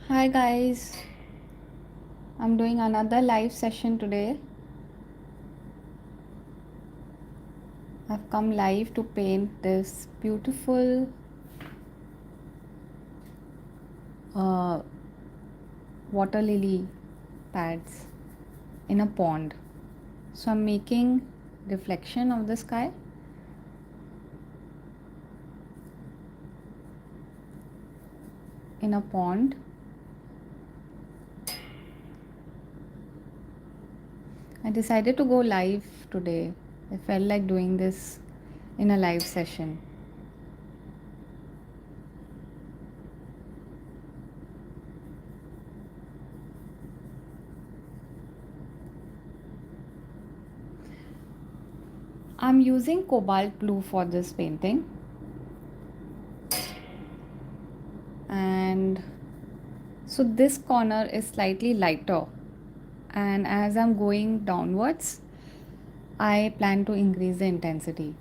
Hi guys, I'm doing another live session today. I've come live to paint this beautiful uh, water lily pads in a pond. So I'm making reflection of the sky in a pond. I decided to go live today. I felt like doing this in a live session. I'm using cobalt blue for this painting, and so this corner is slightly lighter, and as I'm going downwards I plan to increase the intensity.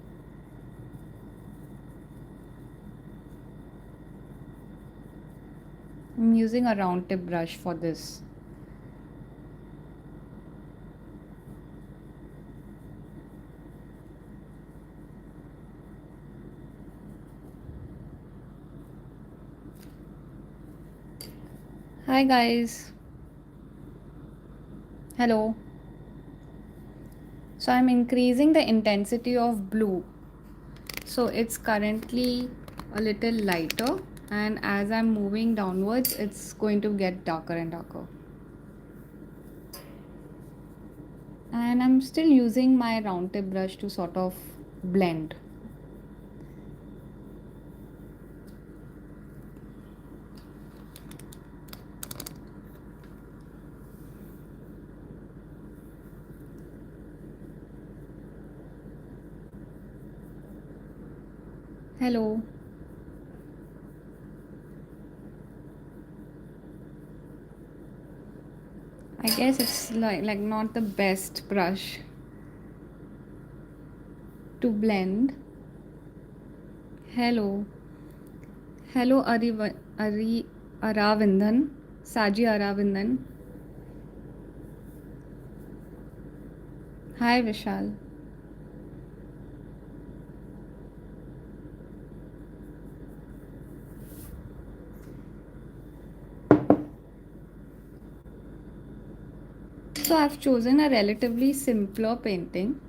I'm using a round tip brush for this. Hi guys, hello. So I'm increasing the intensity of blue, so it's currently a little lighter, and as I'm moving downwards it's going to get darker and darker. And I'm still using my round tip brush to sort of blend. Hello. I guess it's like not the best brush to blend. Hello. Hello Aravindan. Saji Aravindan. Hi Vishal. So I've chosen a relatively simpler painting.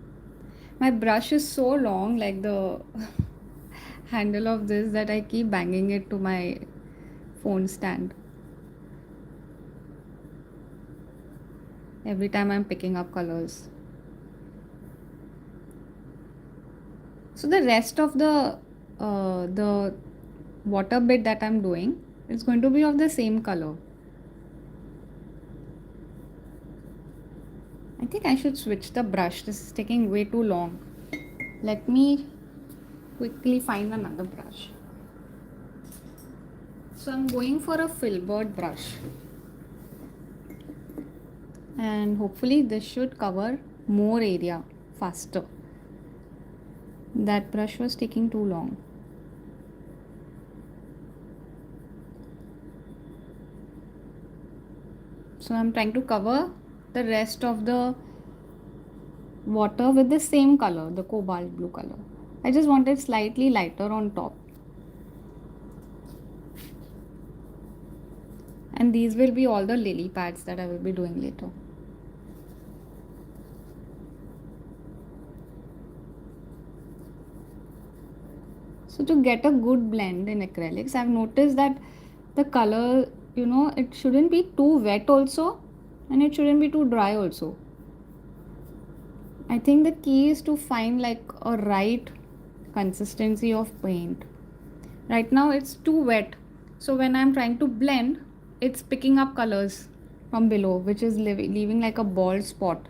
My brush is so long, like the handle of this, that I keep banging it to my phone stand every time I'm picking up colors. So the rest of the water bit that I'm doing is going to be of the same color. I think I should switch the brush. This is taking way too long. Let me quickly find another brush. So I'm going for a filbert brush, and hopefully this should cover more area faster. That brush was taking too long. So I'm trying to cover the rest of the water with the same color, the cobalt blue color. I just want it slightly lighter on top. And these will be all the lily pads that I will be doing later. So to get a good blend in acrylics, I've noticed that the color, it shouldn't be too wet also, and it shouldn't be too dry also. I think the key is to find like a right consistency of paint. Right now it's too wet, so when I'm trying to blend, it's picking up colors from below, which is leaving like a bald spot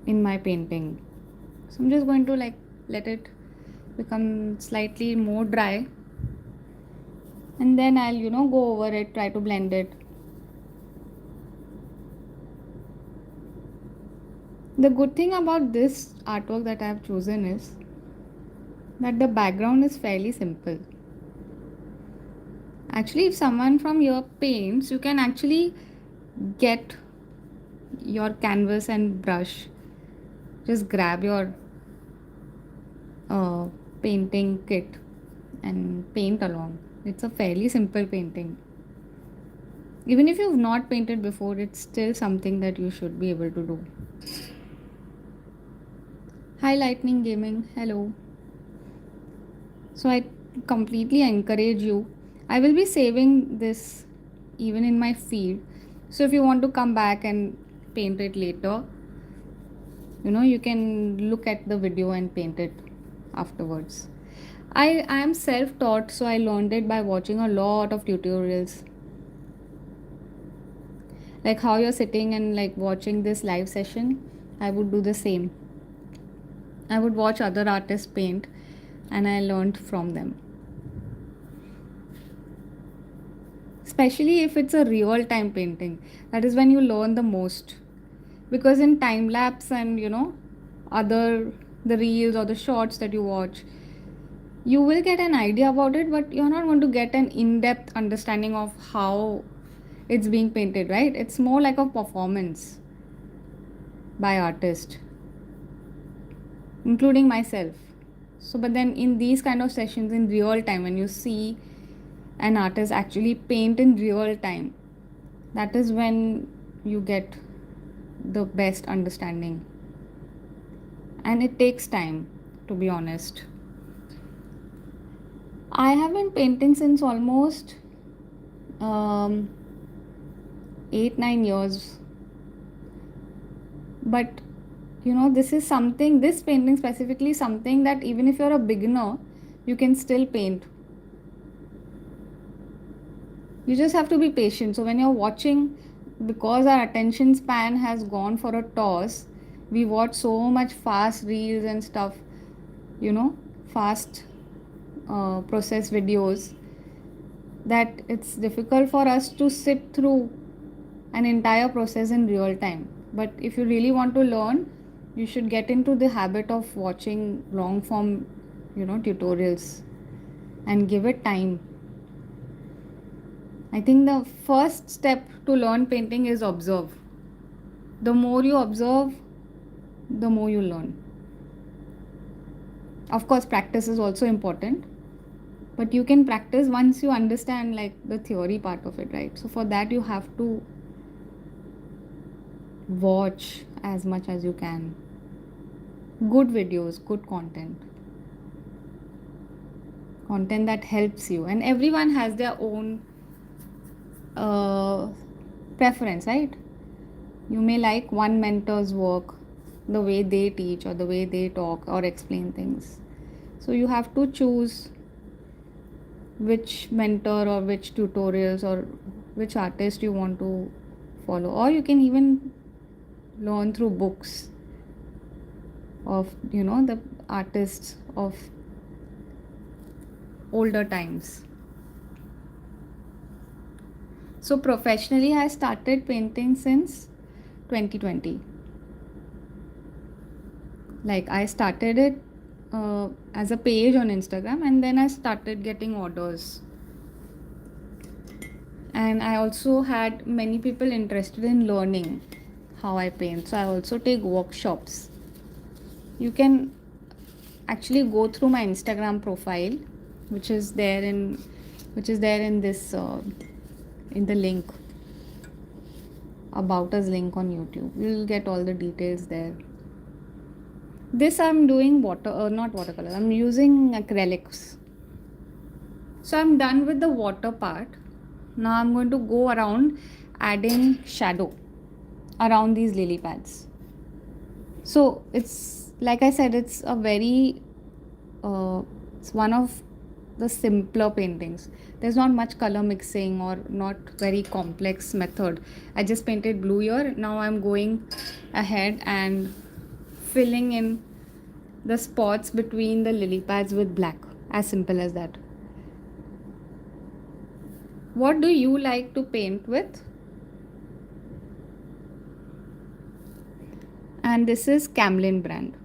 in my painting. So I'm just going to like let it become slightly more dry, and then I'll go over it, try to blend it. The good thing about this artwork that I have chosen is that the background is fairly simple, Actually, if someone from your paints, you can actually get your canvas and brush. Just grab your uh, painting kit and paint along. It's a fairly simple painting. Even if you've not painted before, it's still something that you should be able to do. Hi, Lightning Gaming. Hello. So, I completely encourage you. I will be saving this even in my feed. So, if you want to come back and paint it later, you can look at the video and paint it afterwards. I am self taught, so I learned it by watching a lot of tutorials. Like how you're sitting and like watching this live session, I would do the same. I would watch other artists paint and I learned from them. Especially if it's a real time painting, that is when you learn the most. Because in time lapse and other the reels or the shorts that you watch, you will get an idea about it, but you're not going to get an in-depth understanding of how it's being painted, right? It's more like a performance by artist, including myself. So but then in these kind of sessions in real time, when you see an artist actually paint in real time, that is when you get the best understanding. And it takes time, to be honest. I have been painting since almost 8-9 years, but this painting specifically something that even if you're a beginner, you can still paint. You just have to be patient. So when you're watching, because our attention span has gone for a toss, we watch so much fast reels and stuff, fast process videos, that it's difficult for us to sit through an entire process in real time. But if you really want to learn, you should get into the habit of watching long form tutorials and give it time. I think the first step to learn painting is observe. The more you observe, the more you learn. Of course, practice is also important, but you can practice once you understand like the theory part of it, right? So for that you have to watch as much as you can. Good videos, good content that helps you, and everyone has their own preference, right? You may like one mentor's work, the way they teach or the way they talk or explain things. So you have to choose which mentor or which tutorials or which artist you want to follow, or you can even learn through books of the artists of older times. So professionally I started painting since 2020. Like I started it as a page on Instagram, and then I started getting orders. And I also had many people interested in learning how I paint, so I also take workshops. You can actually go through my Instagram profile, which is there in this in the link, about us link on YouTube. You'll get all the details there. This I'm doing not watercolor, I'm using acrylics. So I'm done with the water part. Now I'm going to go around adding shadow around these lily pads. So it's like I said, it's a very it's one of the simpler paintings. There's not much color mixing or not very complex method. I just painted blue here. Now I'm going ahead and filling in the spots between the lily pads with black. As simple as that. What do you like to paint with? And this is Camlin brand.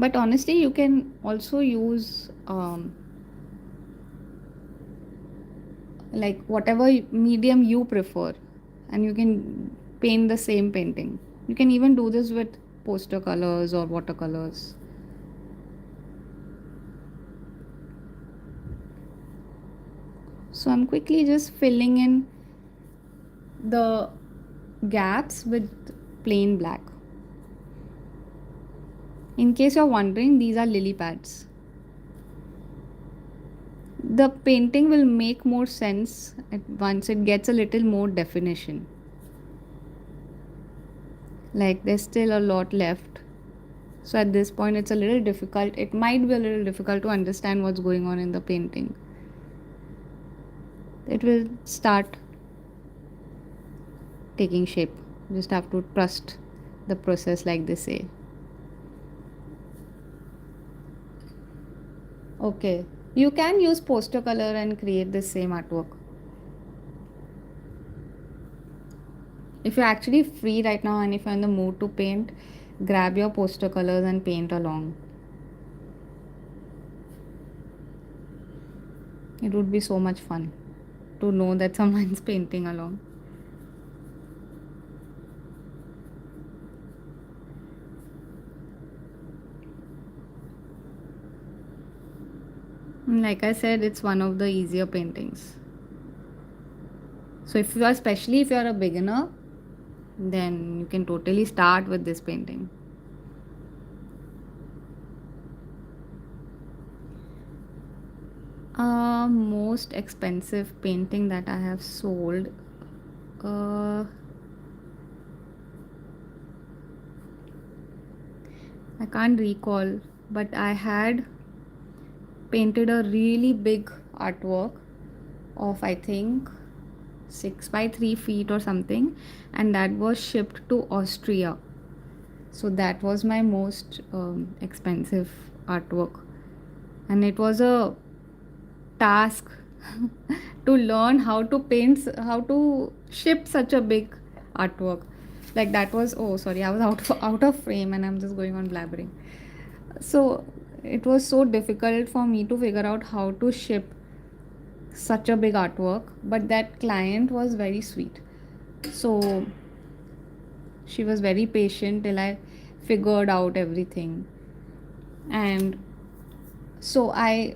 But honestly, you can also use like whatever medium you prefer, and you can paint the same painting. You can even do this with poster colors or watercolors. So I'm quickly just filling in the gaps with plain black. In case you're wondering, these are lily pads. The painting will make more sense once it gets a little more definition. Like there's still a lot left. So at this point, it's a little difficult. It might be a little difficult to understand what's going on in the painting. It will start taking shape. You just have to trust the process, like they say. Okay, you can use poster color and create the same artwork. If you're actually free right now and if you're in the mood to paint, grab your poster colors and paint along. It would be so much fun to know that someone's painting along. Like I said, it's one of the easier paintings. So if you are, especially if you are a beginner, then you can totally start with this painting. Most expensive painting that I have sold. I can't recall, but I had painted a really big artwork of, I think, 6 by 3 feet or something, and that was shipped to Austria. So that was my most expensive artwork, and it was a task to learn how to paint, how to ship such a big artwork. Like that was, oh sorry, I was out of frame and I'm just going on blabbering. So it was so difficult for me to figure out how to ship such a big artwork, but that client was very sweet. So she was very patient till I figured out everything. And so I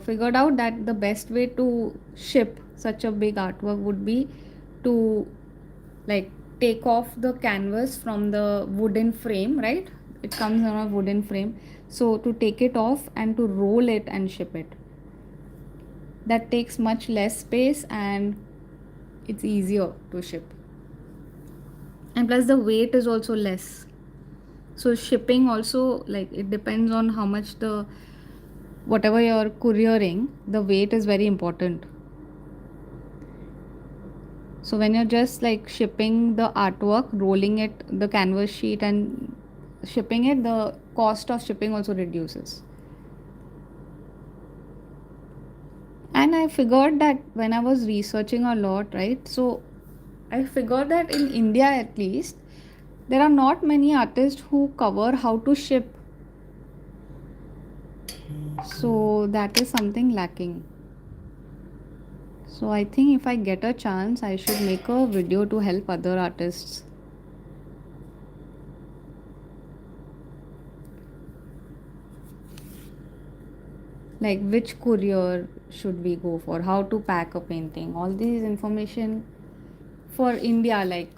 figured out that the best way to ship such a big artwork would be to like take off the canvas from the wooden frame, right? It comes on a wooden frame. So to take it off and to roll it and ship it. That takes much less space and it's easier to ship. And plus the weight is also less. So shipping also, like it depends on how much the whatever you're couriering, the weight is very important. So when you're just like shipping the artwork, rolling it, the canvas sheet and shipping it, the cost of shipping also reduces. And I figured that when I was researching a lot, right? So I figured that in India at least, there are not many artists who cover how to ship. So that is something lacking. So I think if I get a chance, I should make a video to help other artists. Like which courier should we go for, how to pack a painting, all these information for India, like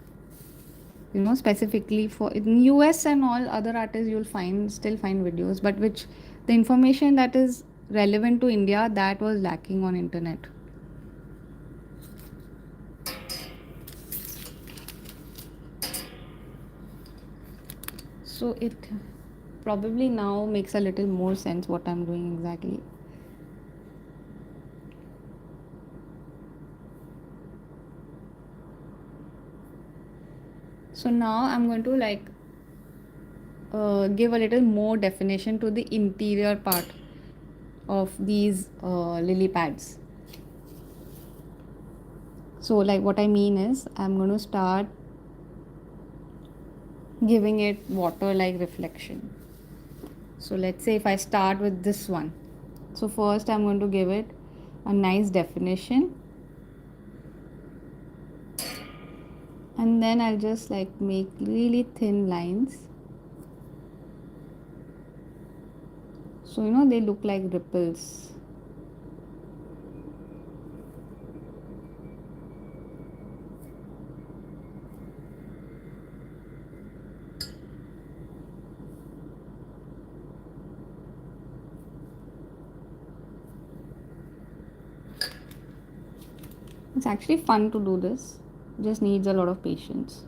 specifically for in US and all other artists you'll still find videos, but which the information that is relevant to India, that was lacking on internet. So it probably now makes a little more sense what I'm doing exactly. So now I'm going to like give a little more definition to the interior part of these lily pads. So like what I mean is I'm going to start giving it water like reflection. So let's say if I start with this one. So first I'm going to give it a nice definition, and then I'll just like make really thin lines. So you know they look like ripples. It's actually fun to do this. Just needs a lot of patience.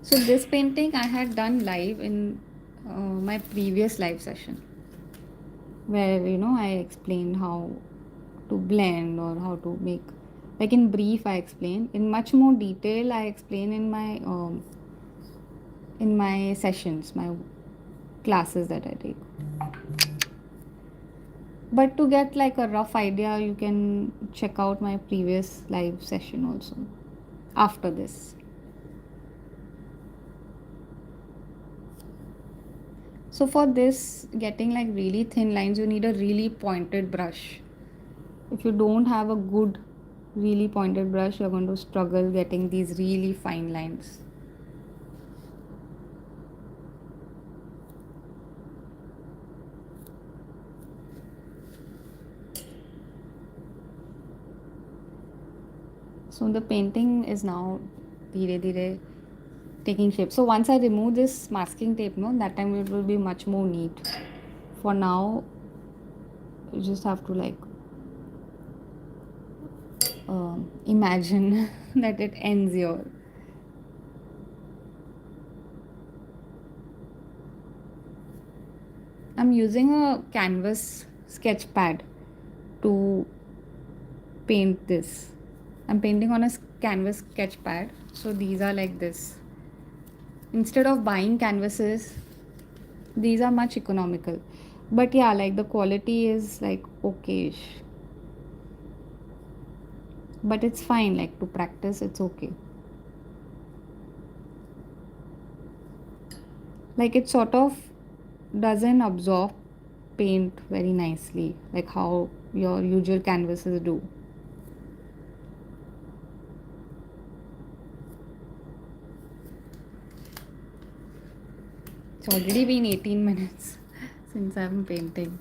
So this painting I had done live in my previous live session, where you know I explained how to blend or how to make, like in brief I explain. In much more detail I explain in my sessions, my classes that I take. But to get like a rough idea, you can check out my previous live session also after this. So for this, getting like really thin lines, you need a really pointed brush. If you don't have a good, really pointed brush, you're going to struggle getting these really fine lines. So the painting is now dheere dheere taking shape. So once I remove this masking tape, no, that time it will be much more neat. For now, you just have to like imagine that it ends here. I'm using a canvas sketch pad to paint this. I'm painting on a canvas sketch pad. So these are like this. Instead of buying canvases, these are much economical. But yeah, like the quality is like okayish. But it's fine, like to practice, it's okay. Like it sort of doesn't absorb paint very nicely, like how your usual canvases do. It's already been 18 minutes since I'm painting.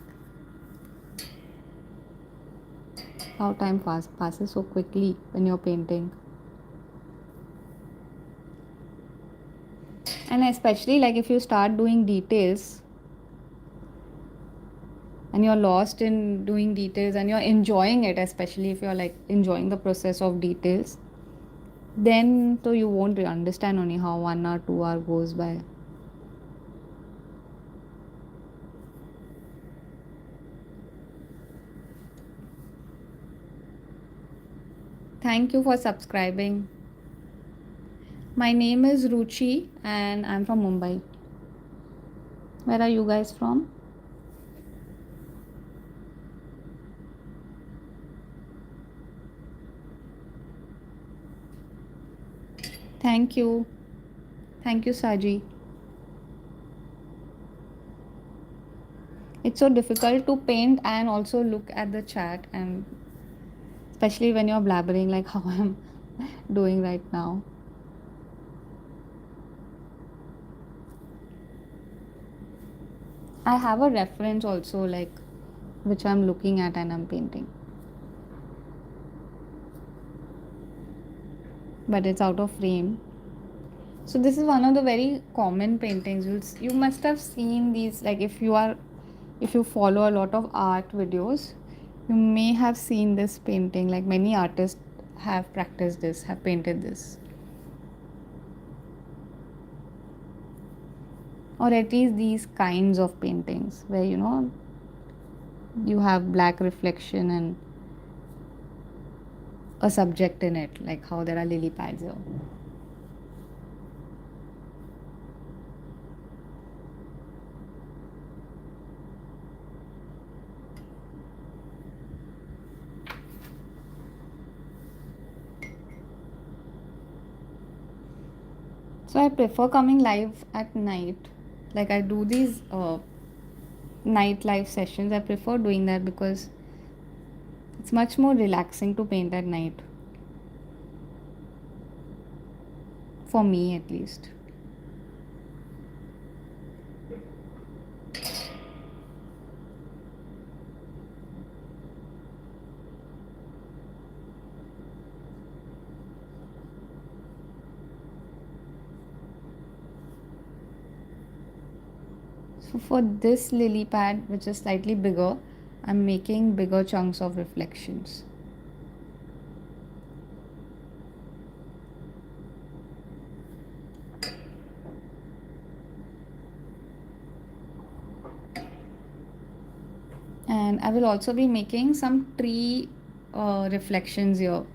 How time passes so quickly when you're painting. And especially like if you start doing details and you're lost in doing details and you're enjoying it, especially if you're like enjoying the process of details, then so you won't understand only how 1 hour, 2 hour goes by. Thank you for subscribing. My name is Ruchi and I'm from Mumbai. Where are you guys from? Thank you. Thank you, Saji. It's so difficult to paint and also look at the chat, and especially when you're blabbering like how I'm doing right now. I have a reference also, like which I'm looking at and I'm painting. But it's out of frame. So this is one of the very common paintings. You must have seen these, like if you follow a lot of art videos, you may have seen this painting. Like many artists have practiced this, have painted this. Or at least these kinds of paintings where you know you have black reflection and a subject in it, like how there are lily pads here. So I prefer coming live at night. Like I do these night live sessions. I prefer doing that because it's much more relaxing to paint at night. For me at least. So for this lily pad, which is slightly bigger, I'm making bigger chunks of reflections. And I will also be making some tree reflections here.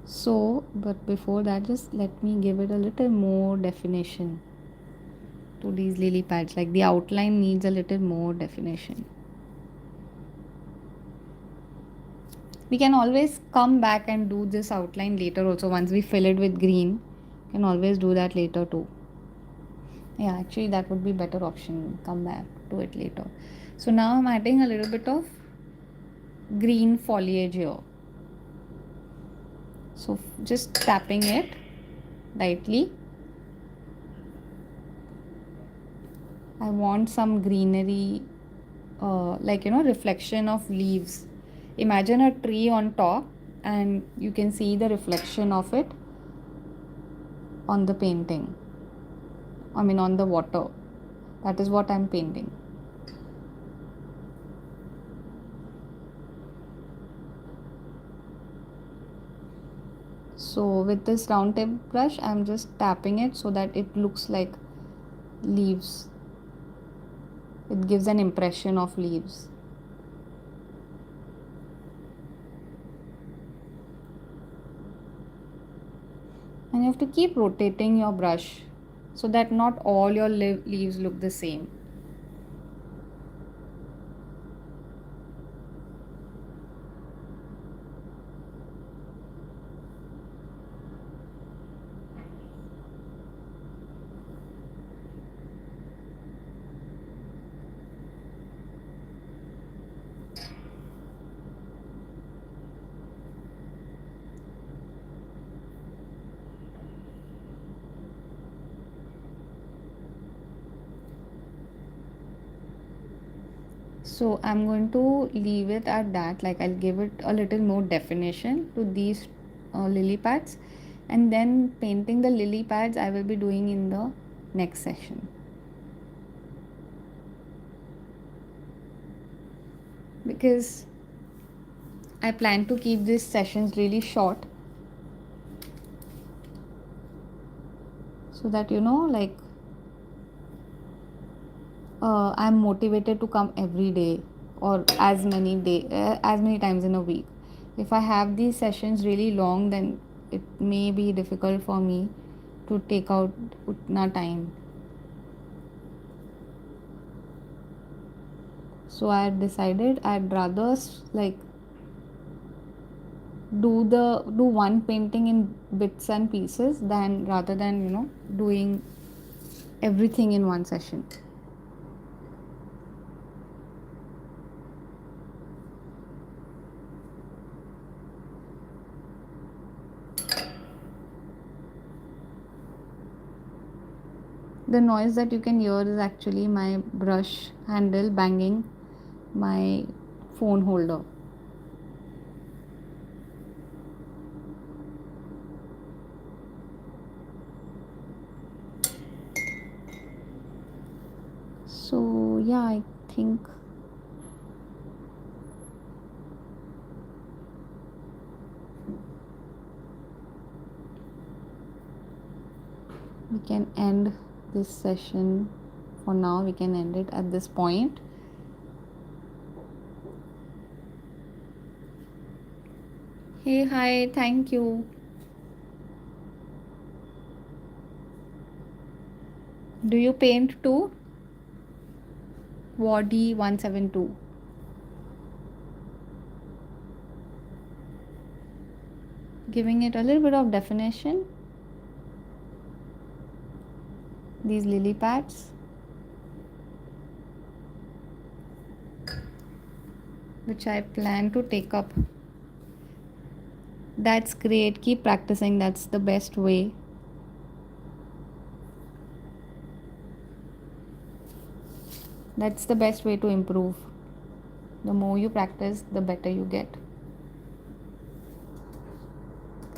So, but before that, just let me give it a little more definition to these lily pads. Like the outline needs a little more definition. We can always come back and do this outline later also once we fill it with green. Can always do that later too. Yeah, actually that would be better option. Come back to it later. So now I'm adding a little bit of green foliage here. So just tapping it lightly. I want some greenery, like reflection of leaves. Imagine a tree on top and you can see the reflection of it on the painting. I mean on the water. That is what I'm painting. So with this round tip brush, I'm just tapping it so that it looks like leaves. It gives an impression of leaves. And you have to keep rotating your brush so that not all your leaves look the same. So I'm going to leave it at that. Like I'll give it a little more definition to these lily pads, and then painting the lily pads I will be doing in the next session. Because I plan to keep these sessions really short so that like I'm motivated to come every day or as many times in a week. If I have these sessions really long, then it may be difficult for me to take out utna time. So I had decided I'd rather like do one painting in bits and pieces than rather than doing everything in one session. The noise that you can hear is actually my brush handle banging my phone holder. So yeah, I think we can end this session for now. We can end it at this point. Hey, hi, thank you. Do you paint too? Wadi 172. Giving it a little bit of definition. these lily pads, which I plan to take up. That's great. Keep practicing. That's the best way. That's the best way to improve. The more you practice, the better you get.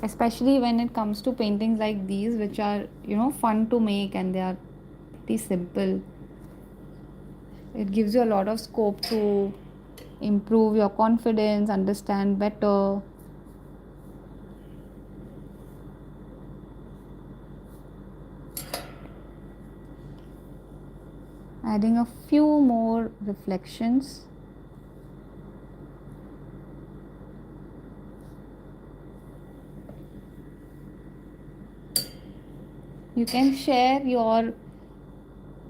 Especially when it comes to paintings like these, which are, fun to make and they are pretty simple. It gives you a lot of scope to improve your confidence, understand better. Adding a few more reflections. You can share your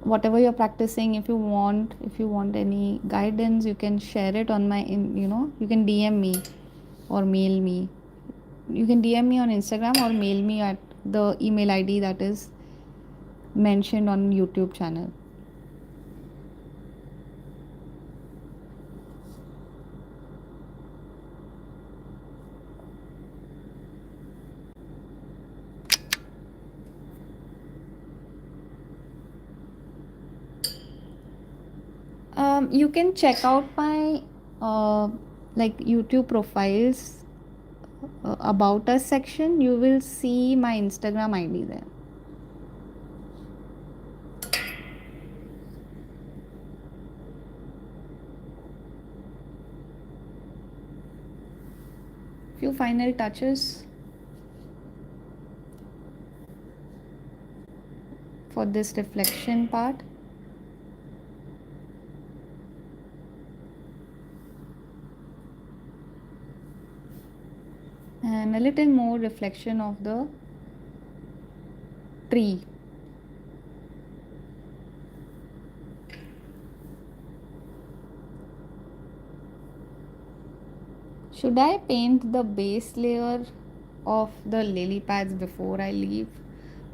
whatever you're practicing. If you want any guidance, you can share it on you can DM me or mail me. You can DM me on Instagram or mail me at the email ID that is mentioned on YouTube channel. You can check out my YouTube profiles, about us section. You will see my Instagram ID there. Few final touches for this reflection part. And a little more reflection of the tree. Should I paint the base layer of the lily pads before I leave,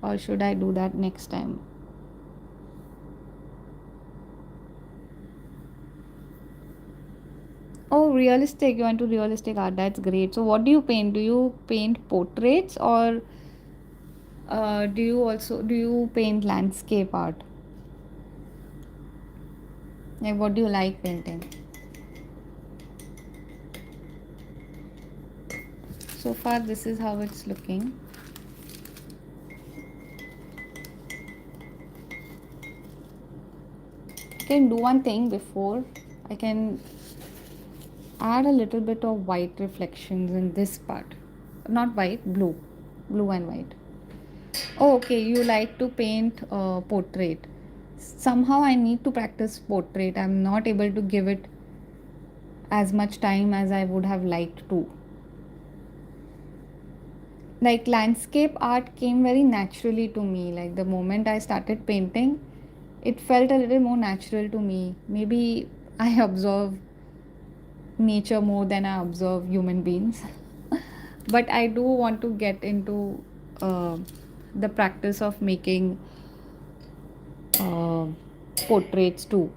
or should I do that next time? Oh, realistic. You want to realistic art. That's great. So, what do you paint? Do you paint portraits, or do you paint landscape art? Like, what do you like painting? So far, this is how it's looking. I can do one thing before. I can add a little bit of white reflections in this part. Not white, blue. Blue and white. Oh, okay. You like to paint portrait. Somehow I need to practice portrait. I'm not able to give it as much time as I would have liked to. Like landscape art came very naturally to me. Like the moment I started painting, it felt a little more natural to me. Maybe I observe nature more than I observe human beings. But I do want to get into the practice of making uh, portraits too.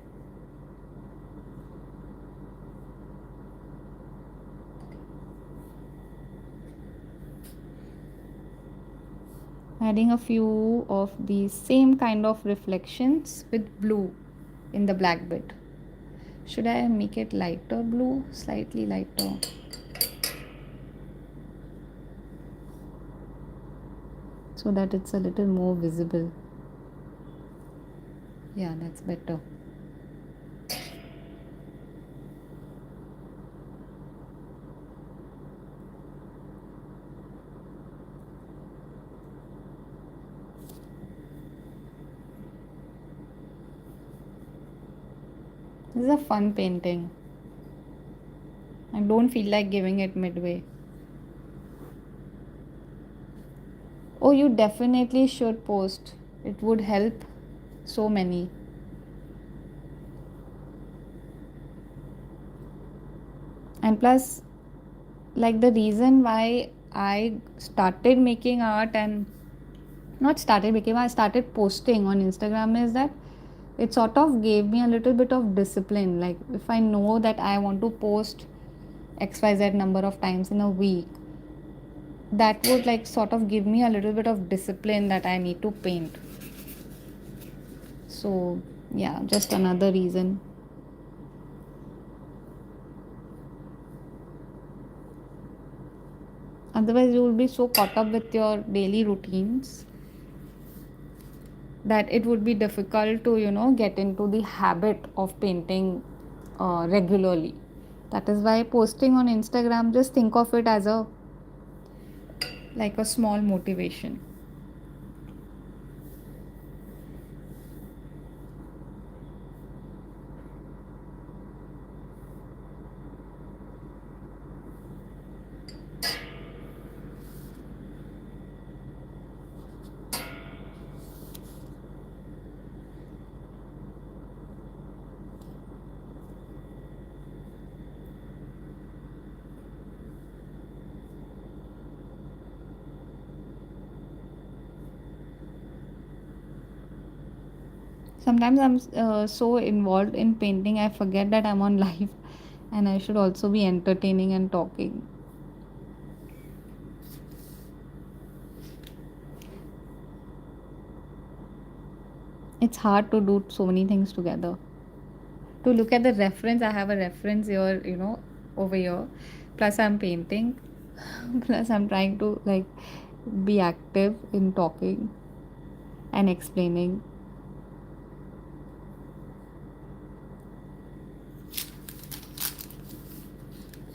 Adding a few of the same kind of reflections with blue in the black bit. Should I make it lighter blue? Slightly lighter. So that it's a little more visible. Yeah, that's better. This is a fun painting. I don't feel like giving it midway. Oh, you definitely should post. It would help so many. And plus, like the reason why I started making art and not started, became I started posting on Instagram is that it sort of gave me a little bit of discipline. Like if I know that I want to post XYZ number of times in a week, that would like sort of give me a little bit of discipline that I need to paint. So yeah, just another reason. Otherwise, you will be so caught up with your daily routines that it would be difficult to, get into the habit of painting regularly. That is why posting on Instagram, just think of it as a like a small motivation. Sometimes I'm so involved in painting, I forget that I'm on live and I should also be entertaining and talking. It's hard to do so many things together. To look at the reference, I have a reference here, over here. Plus, I'm painting. Plus, I'm trying to like be active in talking and explaining.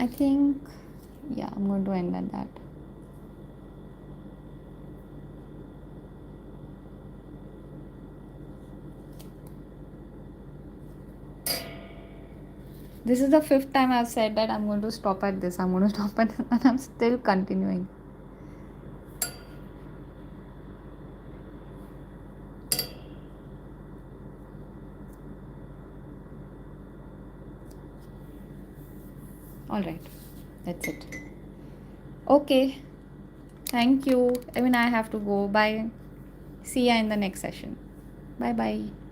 I think, yeah, I'm going to end at that. This is the fifth time I've said that I'm going to stop at this. I'm going to stop at this, and I'm still continuing. All right, that's it. Okay, thank you. I mean, I have to go. Bye. See ya in the next session. Bye bye.